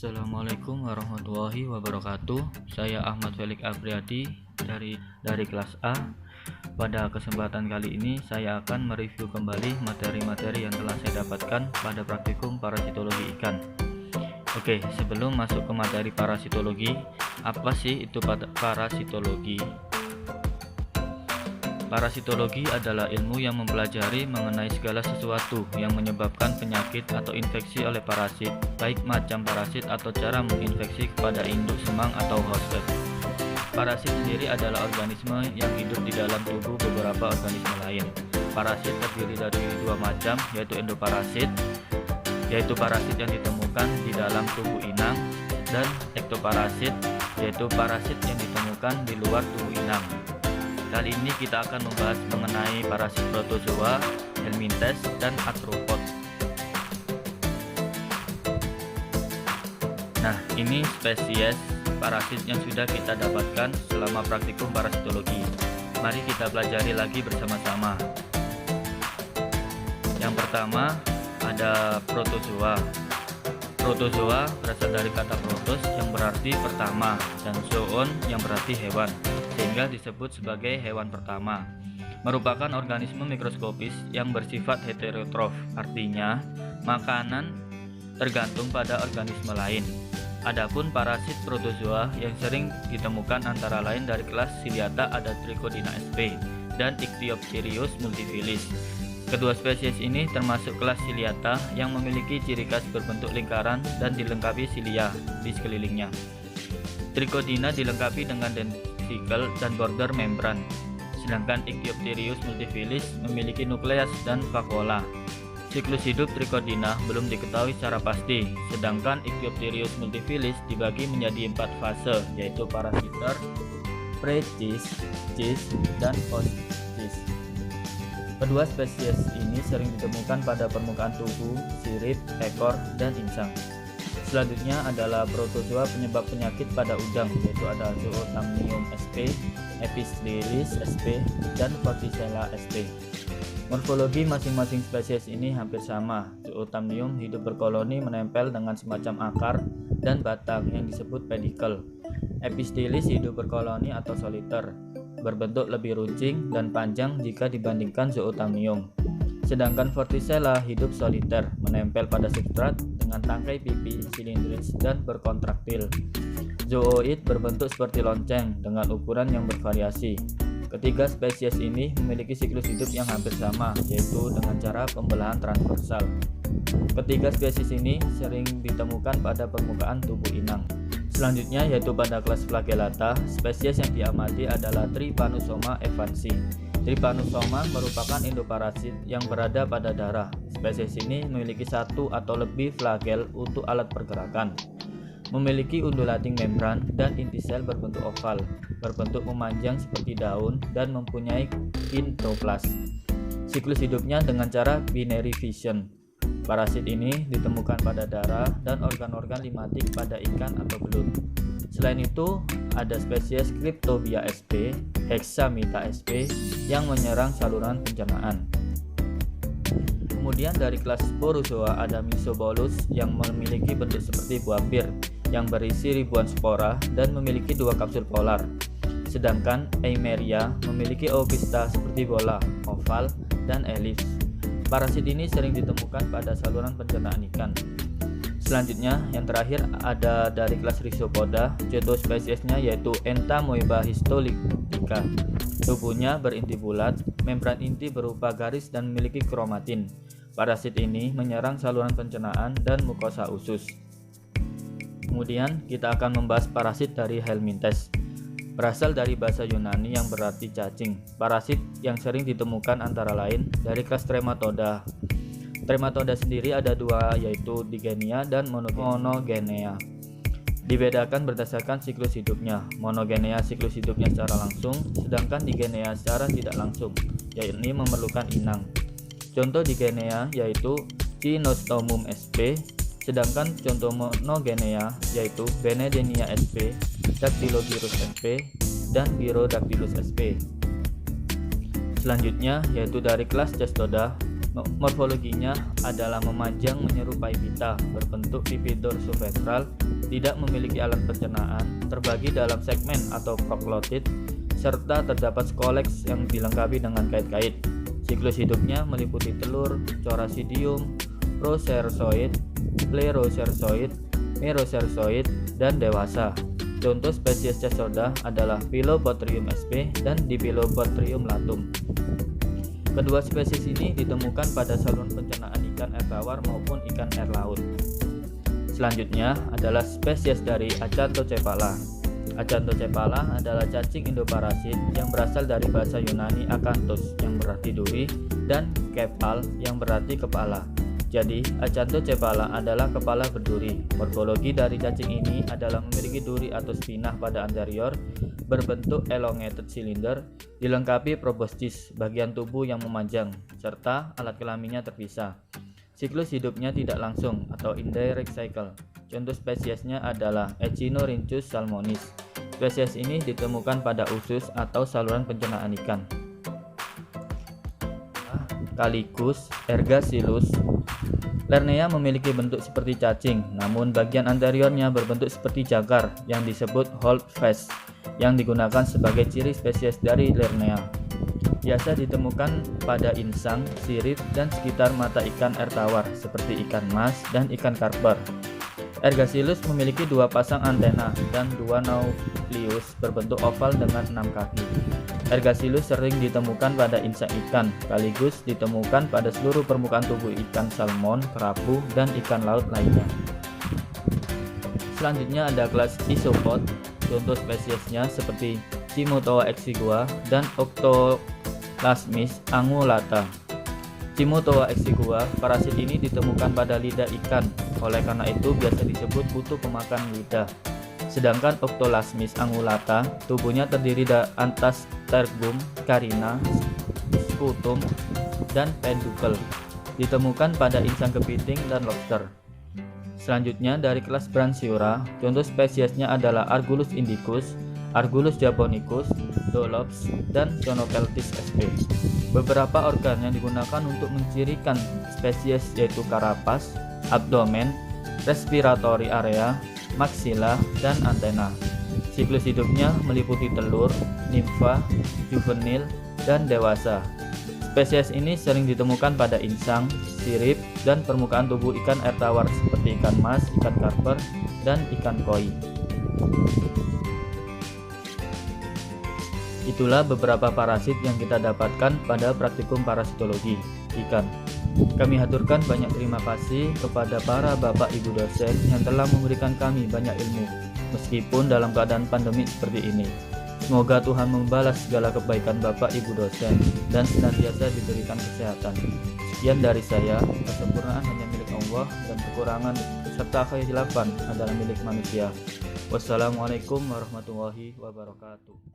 Assalamualaikum warahmatullahi wabarakatuh. Saya Ahmad Felix Apriadi dari kelas A. Pada kesempatan kali ini saya akan mereview kembali materi-materi yang telah saya dapatkan pada praktikum parasitologi ikan. Oke, sebelum masuk ke materi parasitologi, apa sih itu parasitologi? Parasitologi adalah ilmu yang mempelajari mengenai segala sesuatu yang menyebabkan penyakit atau infeksi oleh parasit, baik macam parasit atau cara menginfeksi kepada induk semang atau host. Parasit sendiri adalah organisme yang hidup di dalam tubuh beberapa organisme lain. Parasit terdiri dari dua macam, yaitu endoparasit, yaitu parasit yang ditemukan di dalam tubuh inang, dan ektoparasit, yaitu parasit yang ditemukan di luar tubuh inang. Kali ini kita akan membahas mengenai parasit protozoa, helminthes, dan arthropod. Nah, ini spesies parasit yang sudah kita dapatkan selama praktikum parasitologi. Mari kita pelajari lagi bersama-sama. Yang pertama ada protozoa. Protozoa berasal dari kata protos yang berarti pertama dan zoon yang berarti hewan, sehingga disebut sebagai hewan pertama. Merupakan organisme mikroskopis yang bersifat heterotrof, artinya makanan tergantung pada organisme lain. Adapun parasit protozoa yang sering ditemukan antara lain dari kelas Ciliata ada Trichodina sp dan Ichthyopsirius multifilis. Kedua spesies ini termasuk kelas Ciliata yang memiliki ciri khas berbentuk lingkaran dan dilengkapi silia di sekelilingnya. Trichodina dilengkapi dengan dentikel dan border membran, sedangkan Ichthyopsirius multifilis memiliki nukleus dan vakuola. Siklus hidup Trichodina belum diketahui secara pasti, sedangkan Ichthyopsirius multifilis dibagi menjadi 4 fase, yaitu parasiter, pre-cis, cis, dan post-cis. Kedua spesies ini sering ditemukan pada permukaan tubuh, sirip, ekor, dan insang. Selanjutnya adalah protozoa penyebab penyakit pada udang, yaitu ada Zootamnium sp, Epistelis sp, dan Vorticella sp. Morfologi masing-masing spesies ini hampir sama. Zootamnium hidup berkoloni menempel dengan semacam akar dan batang yang disebut pedikel. Epistelis hidup berkoloni atau soliter, berbentuk lebih runcing dan panjang jika dibandingkan Zootamnium. Sedangkan Vorticella hidup soliter, menempel pada substrat dengan tangkai pipi silindris dan berkontraktil. Zooid berbentuk seperti lonceng dengan ukuran yang bervariasi. Ketiga spesies ini memiliki siklus hidup yang hampir sama, yaitu dengan cara pembelahan transversal. Ketiga spesies ini sering ditemukan pada permukaan tubuh inang. Selanjutnya yaitu pada kelas Flagellata, spesies yang diamati adalah Trypanosoma evansi. Trypanosoma merupakan endoparasit yang berada pada darah. Spesies ini memiliki satu atau lebih flagel untuk alat pergerakan. Memiliki undulating membran dan inti sel berbentuk oval, berbentuk memanjang seperti daun dan mempunyai pintoplas. Siklus hidupnya dengan cara binary fission. Parasit ini ditemukan pada darah dan organ-organ limatik pada ikan atau belut. Selain itu, ada spesies Cryptobia sp, Hexamita sp yang menyerang saluran pencernaan. Kemudian dari kelas Sporozoa ada Mysobolus yang memiliki bentuk seperti buah pir yang berisi ribuan spora dan memiliki 2 kapsul polar. Sedangkan Eimeria memiliki oobista seperti bola, oval, dan elips. Parasit ini sering ditemukan pada saluran pencernaan ikan. Selanjutnya, yang terakhir ada dari kelas Rhizopoda, contoh spesiesnya yaitu Entamoeba histolytica. Tubuhnya berinti bulat, membran inti berupa garis dan memiliki kromatin. Parasit ini menyerang saluran pencernaan dan mukosa usus. Kemudian kita akan membahas parasit dari helminthes. Berasal dari bahasa Yunani yang berarti cacing. Parasit yang sering ditemukan antara lain dari kelas Trematoda. Trematoda sendiri ada 2, yaitu Digenea dan Monogenea. Dibedakan berdasarkan siklus hidupnya. Monogenea siklus hidupnya secara langsung, sedangkan Digenea secara tidak langsung, yakni memerlukan inang. Contoh Digenea yaitu Cynostomum sp, sedangkan contoh Monogenea yaitu Benedenia sp, Dactylogyrus sp, dan Gyrodactylus sp. Selanjutnya yaitu dari kelas Cestoda, Morfologinya adalah memanjang menyerupai pita, berbentuk pipi dorsoventral, tidak memiliki alat pencernaan, terbagi dalam segmen atau proglotid, serta terdapat skoleks yang dilengkapi dengan kait-kait. Siklus hidupnya meliputi telur, corasidium, procersoid, plerocersoid, merocersoid, dan dewasa. Contoh spesies Cestoda adalah Philobothrium sp dan Diphyllobothrium latum. Kedua spesies ini ditemukan pada saluran pencernaan ikan air tawar maupun ikan air laut. Selanjutnya adalah spesies dari Acanthocephala. Acanthocephala adalah cacing endoparasit yang berasal dari bahasa Yunani akanthos yang berarti duri dan kephal yang berarti kepala. Jadi, Acanthocephala adalah kepala berduri. Morfologi dari cacing ini adalah memiliki duri atau spinah pada anterior, berbentuk elongated cylinder, dilengkapi proboscis, bagian tubuh yang memanjang, serta alat kelaminnya terpisah. Siklus hidupnya tidak langsung atau indirect cycle. Contoh spesiesnya adalah Echinorhynchus salmonis. Spesies ini ditemukan pada usus atau saluran pencernaan ikan. Calicus ergacillus. Lernea memiliki bentuk seperti cacing, namun bagian anteriornya berbentuk seperti jagar yang disebut holdfast, yang digunakan sebagai ciri spesies dari Lernea. Biasa ditemukan pada insang, sirip, dan sekitar mata ikan air tawar seperti ikan mas dan ikan karper. Ergacillus memiliki dua pasang antena dan dua nukleus berbentuk oval dengan 6 kaki. Ergacillus sering ditemukan pada insang ikan. Calicus ditemukan pada seluruh permukaan tubuh ikan salmon, kerapu, dan ikan laut lainnya. Selanjutnya ada kelas isopod. Contoh spesiesnya seperti Cimotoa exigua dan Octolasmis angulata. Cimotoa exigua, parasit ini ditemukan pada lidah ikan. Oleh karena itu biasa disebut kutu pemakan lidah. Sedangkan Octolasmis angulata, tubuhnya terdiri dari atas tergum, carina, sputum, dan peduncle. Ditemukan pada insang kepiting dan lobster. Selanjutnya dari kelas Branchiura, contoh spesiesnya adalah Argulus indicus, Argulus japonicus, Dolops, dan Conopeltis sp. Beberapa organ yang digunakan untuk mencirikan spesies yaitu karapas, abdomen, respiratory area, maksila, dan antena. Siklus hidupnya meliputi telur, nimfa, juvenil, dan dewasa. Spesies ini sering ditemukan pada insang, sirip, dan permukaan tubuh ikan air tawar seperti ikan mas, ikan karper, dan ikan koi. Itulah beberapa parasit yang kita dapatkan pada praktikum parasitologi ikan. Kami haturkan banyak terima kasih kepada para bapak ibu dosen yang telah memberikan kami banyak ilmu, meskipun dalam keadaan pandemi seperti ini. Semoga Tuhan membalas segala kebaikan bapak ibu dosen dan senantiasa diberikan kesehatan. Sekian dari saya, kesempurnaan hanya milik Allah dan kekurangan serta kehilafan adalah milik manusia. Wassalamualaikum warahmatullahi wabarakatuh.